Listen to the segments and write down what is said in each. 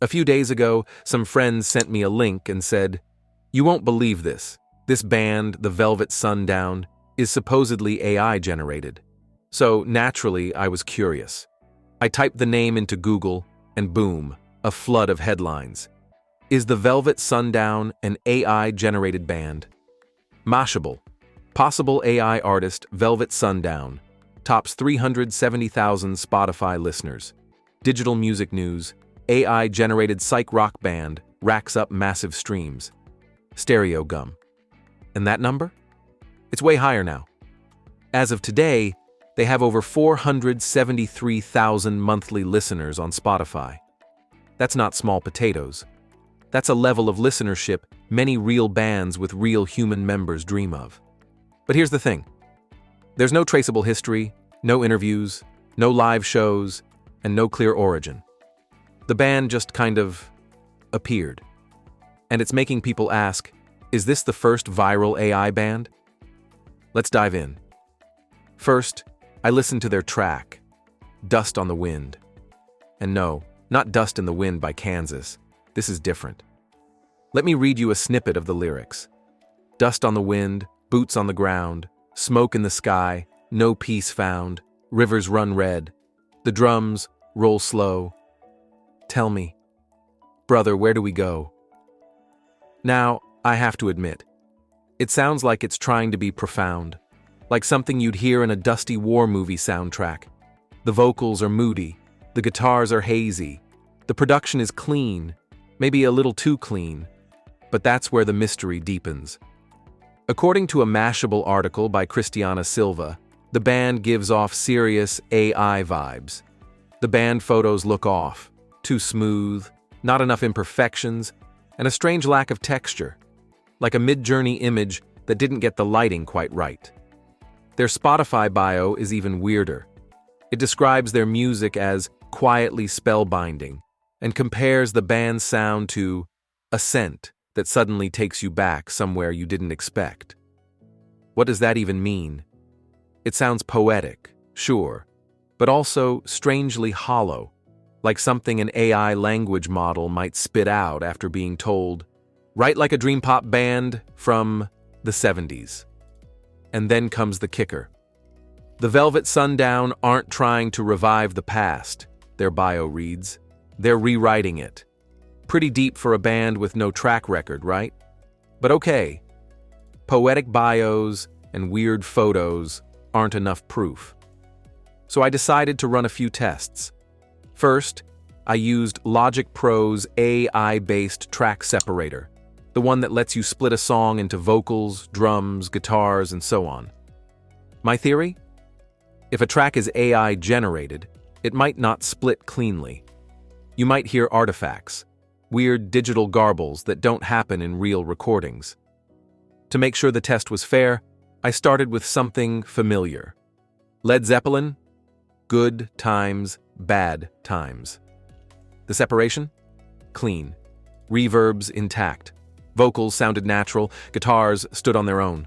A few days ago, some friends sent me a link and said, "You won't believe this. This band, the Velvet Sundown, is supposedly AI generated." So, naturally, I was curious. I typed the name into Google, and boom, a flood of headlines. Is the Velvet Sundown an AI-generated band? Mashable. Possible AI artist Velvet Sundown. Tops 370,000 Spotify listeners. Digital music news. AI-generated psych rock band racks up massive streams. Stereo gum. And that number? It's way higher now. As of today, they have over 473,000 monthly listeners on Spotify. That's not small potatoes. That's a level of listenership many real bands with real human members dream of. But here's the thing. There's no traceable history, no interviews, no live shows, and no clear origin. The band just kind of appeared. And it's making people ask, is this the first viral AI band? Let's dive in. First, I listened to their track, Dust on the Wind. And no, not Dust in the Wind by Kansas. This is different. Let me read you a snippet of the lyrics. Dust on the wind, boots on the ground, smoke in the sky, no peace found, rivers run red, the drums roll slow. Tell me, brother, where do we go? Now, I have to admit, it sounds like it's trying to be profound, like something you'd hear in a dusty war movie soundtrack. The vocals are moody, the guitars are hazy, the production is clean, maybe a little too clean, but that's where the mystery deepens. According to a Mashable article by Christiana Silva, the band gives off serious AI vibes. The band photos look off, too smooth, not enough imperfections, and a strange lack of texture, like a mid-journey image that didn't get the lighting quite right. Their Spotify bio is even weirder. It describes their music as quietly spellbinding and compares the band's sound to a scent that suddenly takes you back somewhere you didn't expect. What does that even mean? It sounds poetic, sure, but also strangely hollow, like something an AI language model might spit out after being told, "Write like a dream pop band from the 70s. And then comes the kicker. The Velvet Sundown aren't trying to revive the past, their bio reads. They're rewriting it. Pretty deep for a band with no track record, right? But okay. Poetic bios and weird photos aren't enough proof. So I decided to run a few tests. First, I used Logic Pro's AI-based track separator, the one that lets you split a song into vocals, drums, guitars, and so on. My theory? If a track is AI-generated, it might not split cleanly. You might hear artifacts, weird digital garbles that don't happen in real recordings. To make sure the test was fair, I started with something familiar. Led Zeppelin? Good times, bad times. The separation? Clean. Reverbs intact. Vocals sounded natural, guitars stood on their own.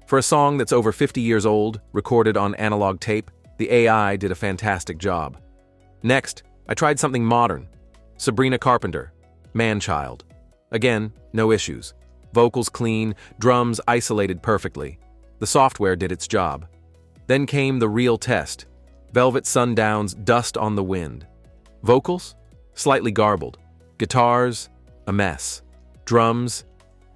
For a song that's over 50 years old, recorded on analog tape, the AI did a fantastic job. Next, I tried something modern. Sabrina Carpenter, Man-Child. Again, no issues. Vocals clean, drums isolated perfectly. The software did its job. Then came the real test. Velvet Sundown's Dust on the Wind. Vocals? Slightly garbled. Guitars? A mess. Drums?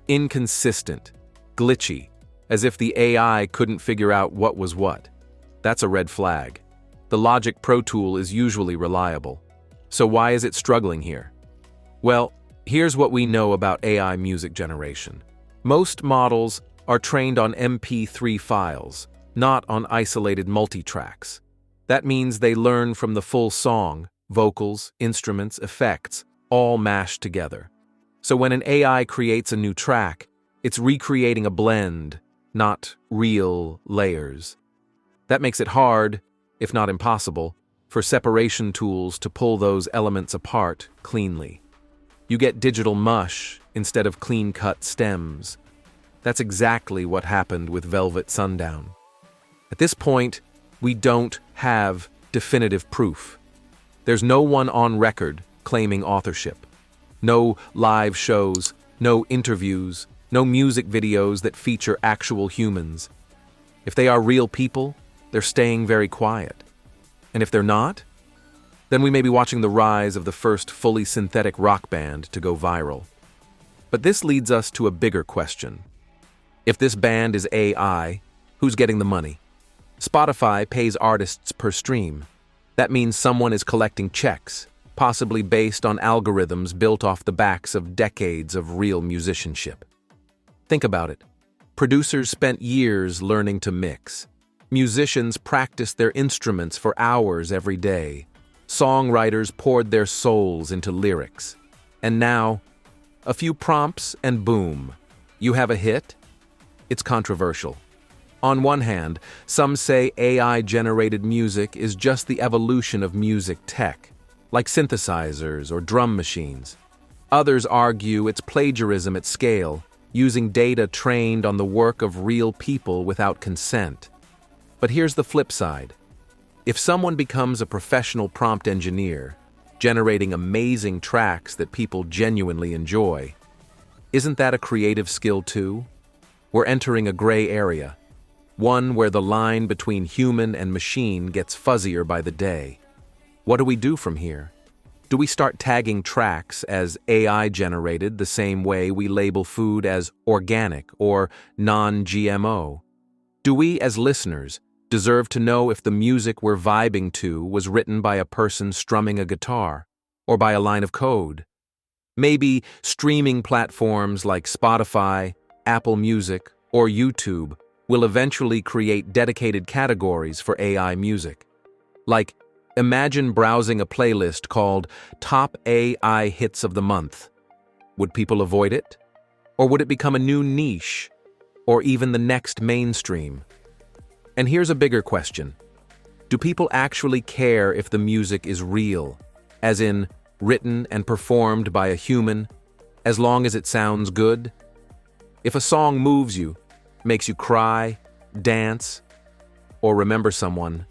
Inconsistent. Glitchy. As if the AI couldn't figure out what was what. That's a red flag. The Logic Pro tool is usually reliable. So why is it struggling here? Well, here's what we know about AI music generation. Most models are trained on MP3 files, not on isolated multitracks. That means they learn from the full song, vocals, instruments, effects, all mashed together. So when an AI creates a new track, it's recreating a blend, not real layers. That makes it hard, if not impossible, for separation tools to pull those elements apart cleanly. You get digital mush instead of clean-cut stems. That's exactly what happened with Velvet Sundown. At this point, we don't have definitive proof. There's no one on record claiming authorship. No live shows, no interviews, no music videos that feature actual humans. If they are real people, they're staying very quiet. And if they're not, then we may be watching the rise of the first fully synthetic rock band to go viral. But this leads us to a bigger question. If this band is AI, who's getting the money? Spotify pays artists per stream. That means someone is collecting checks, possibly based on algorithms built off the backs of decades of real musicianship. Think about it. Producers spent years learning to mix. Musicians practiced their instruments for hours every day. Songwriters poured their souls into lyrics. And now, a few prompts and boom, you have a hit? It's controversial. On one hand, some say AI-generated music is just the evolution of music tech, like synthesizers or drum machines. Others argue it's plagiarism at scale, using data trained on the work of real people without consent. But here's the flip side. If someone becomes a professional prompt engineer, generating amazing tracks that people genuinely enjoy, isn't that a creative skill too? We're entering a gray area, one where the line between human and machine gets fuzzier by the day. What do we do from here? Do we start tagging tracks as AI-generated the same way we label food as organic or non-GMO? Do we, as listeners, deserve to know if the music we're vibing to was written by a person strumming a guitar or by a line of code? Maybe streaming platforms like Spotify, Apple Music, or YouTube will eventually create dedicated categories for AI music. Like, imagine browsing a playlist called Top AI Hits of the Month. Would people avoid it? Or would it become a new niche? Or even the next mainstream? And here's a bigger question. Do people actually care if the music is real, as in written and performed by a human, as long as it sounds good? If a song moves you, makes you cry, dance, or remember someone,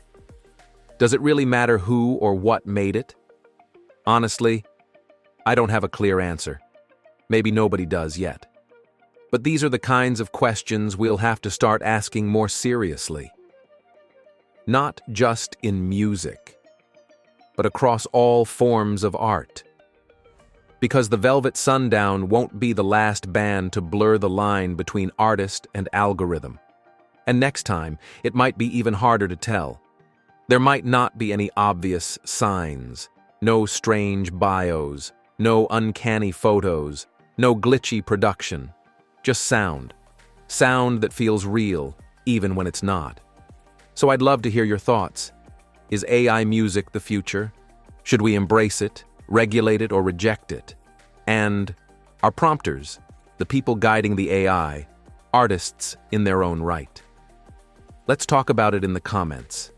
does it really matter who or what made it? Honestly, I don't have a clear answer. Maybe nobody does yet. But these are the kinds of questions we'll have to start asking more seriously. Not just in music, but across all forms of art. Because the Velvet Sundown won't be the last band to blur the line between artist and algorithm. And next time, it might be even harder to tell. There might not be any obvious signs, no strange bios, no uncanny photos, no glitchy production, just sound. Sound that feels real, even when it's not. So I'd love to hear your thoughts. Is AI music the future? Should we embrace it, regulate it, or reject it? And are prompters, the people guiding the AI, artists in their own right? Let's talk about it in the comments.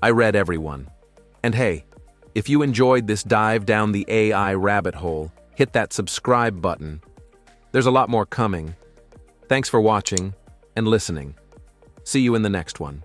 I read everyone. And hey, if you enjoyed this dive down the AI rabbit hole, hit that subscribe button. There's a lot more coming. Thanks for watching and listening. See you in the next one.